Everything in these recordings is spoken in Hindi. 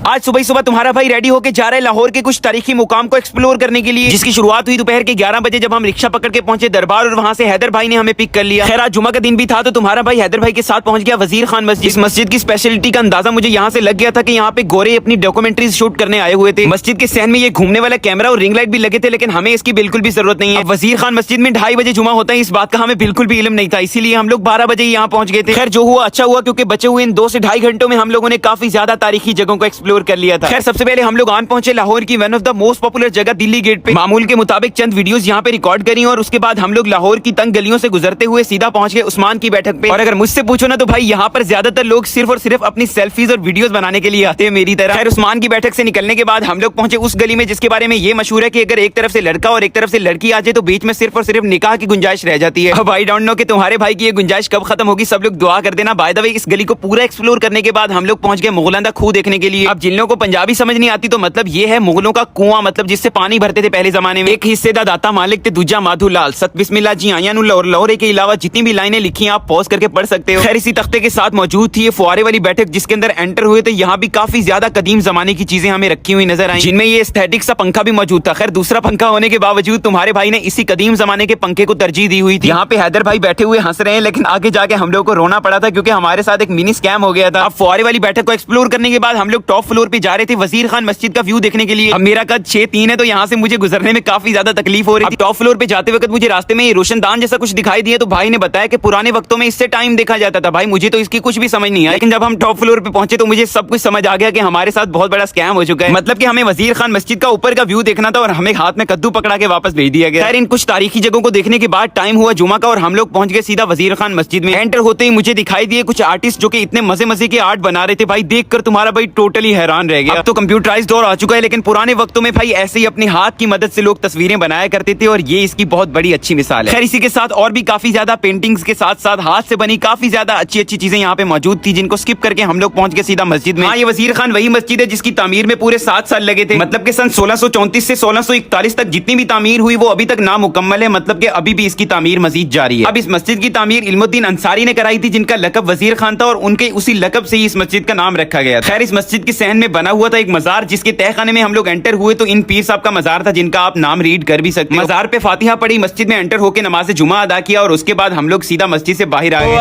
आज सुबह सुबह तुम्हारा भाई रेडी होके जा रहा है लाहौर के कुछ तारीखी मुकाम को एक्सप्लोर करने के लिए, जिसकी शुरुआत हुई दोपहर के 11 बजे जब हम रिक्शा पकड़ के पहुंचे दरबार और वहां से हैदर भाई ने हमें पिक कर लिया। खैर आज जुमा का दिन भी था तो तुम्हारा भाई हैदर भाई के साथ पहुंच गया वजीर खान मस्जिद। इस मस्जिद की स्पेशलिटी का अंदाजा मुझे यहाँ से लग गया था कि यहाँ पे गोरे अपनी डॉक्यूमेंट्रीज शूट करने आए हुए थे। मस्जिद के सहन में ये घूमने वाला कैमरा और रिंग लाइट भी लगे थे, लेकिन हमें इसकी बिल्कुल भी जरूरत नहीं है। वजीर खान मस्जिद में 2:30 बजे जुमा होता है, इस बात का हमें बिल्कुल भी इल्म नहीं था, इसीलिए हम लोग 12 बजे यहाँ पहुंच गए थे। खैर जो हुआ अच्छा हुआ, क्योंकि बचे हुए इन 2 से 2.5 घंटों में हम लोगों ने काफी ज्यादा तारीखी जगहों को एक्सप्लोर कर लिया था। खैर सबसे पहले हम लोग आन पहुंचे लाहौर की one of the most popular जगह दिल्ली गेट पे। मामूल के मुताबिक चंद वीडियोस यहाँ पे रिकॉर्ड करी और उसके बाद हम लोग लाहौर की तंग गलियों से गुजरते हुए सीधा पहुंच गए उस्मान की बैठक पे। और अगर मुझसे पूछो ना तो भाई यहाँ पर ज्यादातर लोग सिर्फ और सिर्फ अपनी सेल्फीज और वीडियोस बनाने के लिए आते हैं मेरी तरह। खैर उस्मान की बैठक से निकलने के बाद हम लोग पहुंचे उस गली में जिसके बारे में ये मशहूर है कि अगर एक तरफ से लड़का और एक तरफ से लड़की आ जाए तो बीच में सिर्फ और सिर्फ निकाह की गुंजाइश रह जाती है। अब आई डोंट नो कि तुम्हारे भाई की ये गुंजाइश कब खत्म होगी, सब लोग दुआ कर देना। बाय द वे इस गली को पूरा एक्सप्लोर करने के बाद हम लोग पहुंच गए मुगलांदा खूह देखने के लिए। अब जिन लोगों को पंजाबी समझ नहीं आती तो मतलब ये है मुगलों का कुआं, मतलब जिससे पानी भरते थे पहले जमाने में। एक हिस्से दा दाता मालिक थे, दूजा माधुलाल, सत बिस्मिल्लाह जी आया नु लाहौर। लाहौर के अलावा जितनी भी लाइनें लिखी आप पॉज करके पढ़ सकते हो। खैर इसी तख्ते के साथ मौजूद थी ये फुआरे वाली बैठक जिसके अंदर एंटर हुए थे। यहाँ भी काफी ज्यादा कदीम जमाने की चीजें हमें रखी हुई नजर आई, जिनमें ये एस्थेटिक सा पंखा भी मौजूद था। खैर दूसरा पंखा होने के बावजूद तुम्हारे भाई ने इसी कदीम जमाने के पंखे को तरजीह दी हुई थी। यहाँ पे हैदर भाई बैठे हुए हंस रहे हैं, लेकिन आगे जाके हम लोग को रोना पड़ा था क्योंकि हमारे साथ एक मिनी स्कैम हो गया था। अब फुआरे वाली बैठक को एक्सप्लोर करने के बाद हम लोग टॉप फ्लोर पे जा रहे थे वजीर खान मस्जिद का व्यू देखने के लिए। अब मेरा कद 6'3" है तो यहाँ से मुझे गुजरने में काफी ज्यादा तकलीफ हो रही थी। टॉप फ्लोर पे जाते वक्त मुझे रास्ते में रोशनदान जैसा कुछ दिखाई दिया तो भाई ने बताया कि पुराने वक्तों में इससे टाइम देखा जाता था। भाई मुझे तो इसकी कुछ भी समझ नहीं आया, लेकिन जब हम टॉप फ्लोर पे पहुंचे तो मुझे सब कुछ समझ आ गया कि हमारे साथ बहुत बड़ा स्कैम हो चुका है। मतलब कि हमें वजीर खान मस्जिद का ऊपर का व्यू देखना था और हमें हाथ में कद्दू पकड़ा के वापस भेज दिया गया। इन कुछ तारीखी जगहों को देखने के बाद टाइम हुआ जुमा का और हम लोग पहुंच गए सीधा वजीर खान मस्जिद में। एंटर होते ही मुझे दिखाई दिए कुछ आर्टिस्ट जो कि इतने मजे मजे के आर्ट बना रहे थे। भाई देखकर तुम्हारा भाई टोटली हैरान रह गया। अब तो कंप्यूटराइज्ड दौर आ चुका है, लेकिन पुराने वक्तों में भाई ऐसे ही अपने हाथ की मदद से लोग तस्वीरें बनाया करते थे और ये इसकी बहुत बड़ी अच्छी मिसाल है। खैर इसी के साथ और भी काफी ज्यादा पेंटिंग्स के साथ साथ हाथ से बनी काफी ज्यादा अच्छी अच्छी चीजें यहाँ पे मौजूद थी, जिनको स्किप करके हम लोग पहुंच गए सीधा मस्जिद में। हाँ ये वजीर खान वही मस्जिद है जिसकी तामीर में पूरे 7 साल लगे थे। मतलब कि सन 1634 से 1641 तक जितनी भी तामीर हुई वो अभी तक नामुकम्मल है, मतलब कि अभी भी इसकी तामीर मजीद जारी है। अब इस मस्जिद की तामीर इल्मुद्दीन अंसारी ने कराई थी, जिनका लकब वजीर खान था और उनके उसी लकब से ही इस मस्जिद का नाम रखा गया था। खैर इस मस्जिद के सहन में बना हुआ था एक मजार, जिसके तहखाने में हम लोग एंटर हुए तो इन पीर साहब का मजार था, जिनका आप नाम रीड कर भी सकते हो। मजार पे फातिहा पढ़ी, मस्जिद में एंटर होकर नमाज जुमा अदा किया और उसके बाद हम लोग सीधा मस्जिद से बाहर आ गए।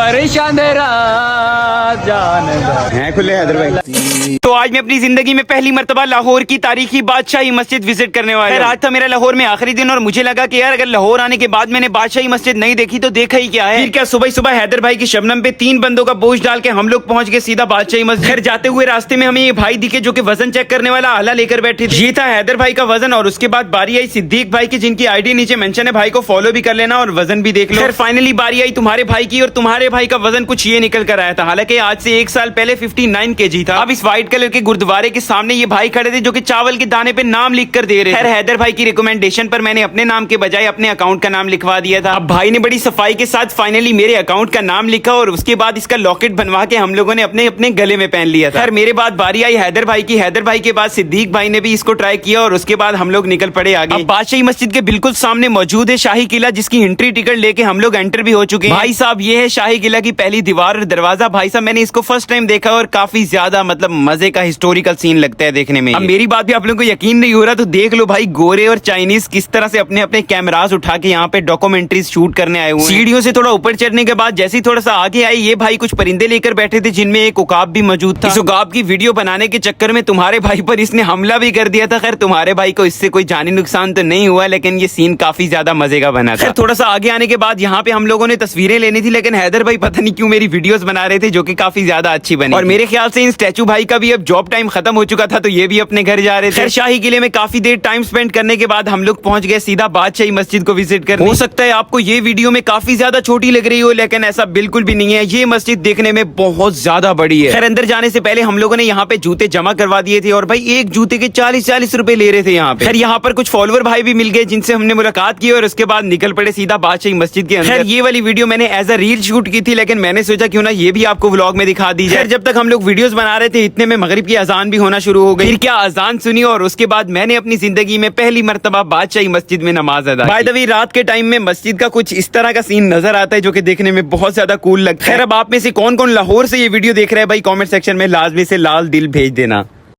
खुले हैदर भाई। तो आज मैं अपनी जिंदगी में पहली मर्तबा लाहौर की तारीखी बादशाही मस्जिद विजिट करने वाला हूं। आज था मेरा लाहौर में आखिरी दिन और मुझे लगा कि यार अगर लाहौर आने के बाद मैंने बादशाही मस्जिद नहीं देखी तो देखा ही क्या है। फिर क्या सुबह सुबह हैदर भाई की शबनम पे 3 बंदों का बोझ डाल के हम लोग पहुंच गए सीधा बादशाही मस्जिद। घर जाते हुए रास्ते में हमें ये भाई दिखे जो कि वजन चेक करने वाला आला लेकर बैठे थे। ये था हैदर भाई का वजन और उसके बाद बारी आई सिद्दीक भाई की, जिनकी आईडी नीचे मेंशन है। भाई को फॉलो भी कर लेना और वजन भी देख लो। फिर फाइनली बारी आई तुम्हारे भाई की और तुम्हारे भाई का वजन कुछ ये निकल कर आया था। हालांकि आज से 1 साल पहले 59 kg था। अब इस व्हाइट कलर के गुरुद्वारे के सामने ये भाई खड़े थे जो कि चावल के दाने पे नाम लिख कर दे रहे थे। हैदर भाई की रिकमेंडेशन पर मैंने अपने नाम के बजाय अपने अकाउंट का नाम लिखवा दिया था। अब भाई ने बड़ी सफाई के साथ फाइनली मेरे अकाउंट का नाम लिखा और उसके बाद इसका लॉकेट बनवा के हम लोगों ने अपने अपने गले में पहन लिया था। मेरे बाद बारी आई हैदर भाई की। हैदर भाई के बाद सिद्दीक भाई ने भी इसको ट्राई किया और उसके बाद हम लोग निकल पड़े आगे। अब बादशाही मस्जिद के बिल्कुल सामने मौजूद है शाही किला, जिसकी एंट्री टिकट लेके हम लोग एंटर भी हो चुके हैं। भाई साहब ये है शाही किला की पहली दीवार और दरवाजा। भाई साहब मैंने इसको फर्स्ट टाइम देखा और काफी ज्यादा मतलब मजे का हिस्टोरिकल सीन लगता है देखने में। अब मेरी बात भी आप लोगों को यकीन नहीं हो रहा तो देख लो भाई, गोरे और चाइनीज किस तरह से अपने अपने कैमरास उठा के यहाँ पे डॉक्यूमेंट्रीज शूट करने आए हुए। सीढ़ियों से थोड़ा ऊपर चढ़ने के बाद जैसे ही थोड़ा सा आगे आए ये भाई कुछ परिंदे लेकर बैठे थे, जिनमें एक उकाब भी मौजूद था। इस उकाब की वीडियो बनाने के चक्कर में तुम्हारे भाई पर इसने हमला भी कर दिया था। खैर तुम्हारे भाई को इससे कोई जानी नुकसान तो नहीं हुआ, लेकिन ये सीन काफी ज्यादा मजे का बना था। थोड़ा सा आगे आने के बाद यहाँ पे हम लोगों ने तस्वीरें लेनी थी, लेकिन हैदर भाई पता नहीं क्यों मेरी वीडियोस बना रहे थे जो कि काफी ज्यादा अच्छी बनी। और मेरे ख्याल से इन स्टैचू भाई का भी अब जॉब टाइम खत्म हो चुका था तो ये भी अपने घर जा रहे थे। शाही किले में काफी देर टाइम स्पेंड करने के बाद हम लोग पहुंच गए सीधा बादशाही मस्जिद को विजिट करने। हो सकता है आपको ये वीडियो में काफी ज्यादा छोटी लग रही हो, लेकिन ऐसा बिल्कुल भी नहीं है। ये मस्जिद देखने में बहुत ज्यादा बड़ी है। खैर अंदर जाने से पहले हम लोगों ने यहाँ पे जूते जमा करवा दिए थे और भाई एक जूते के 40-40 रुपए ले रहे थे यहाँ पे। खैर यहाँ पर कुछ फॉलोअर भाई भी मिल गए जिनसे हमने मुलाकात की और उसके बाद निकल पड़े सीधा बादशाही मस्जिद के अंदर। ये वाली वीडियो मैंने एज अ रील शूट की थी, लेकिन मैंने सोचा क्यों ना ये भी आपको व्लॉग में दिखा दी जाए। जब तक हम लोग वीडियोस बना रहे थे इतने में मगरिब की अजान भी होना शुरू हो गई। फिर क्या अजान सुनी और उसके बाद मैंने अपनी जिंदगी में पहली मर्तबा बादशाही मस्जिद में नमाज अदा की। बाय द वे रात के टाइम में मस्जिद का कुछ इस तरह का सीन नजर आता है जो कि देखने में बहुत ज्यादा कूल लगता है। खैर अब आप में से कौन कौन लाहौर से ये वीडियो देख रहे हैं भाई कमेंट सेक्शन में लाजमी से लाल दिल भेज देना।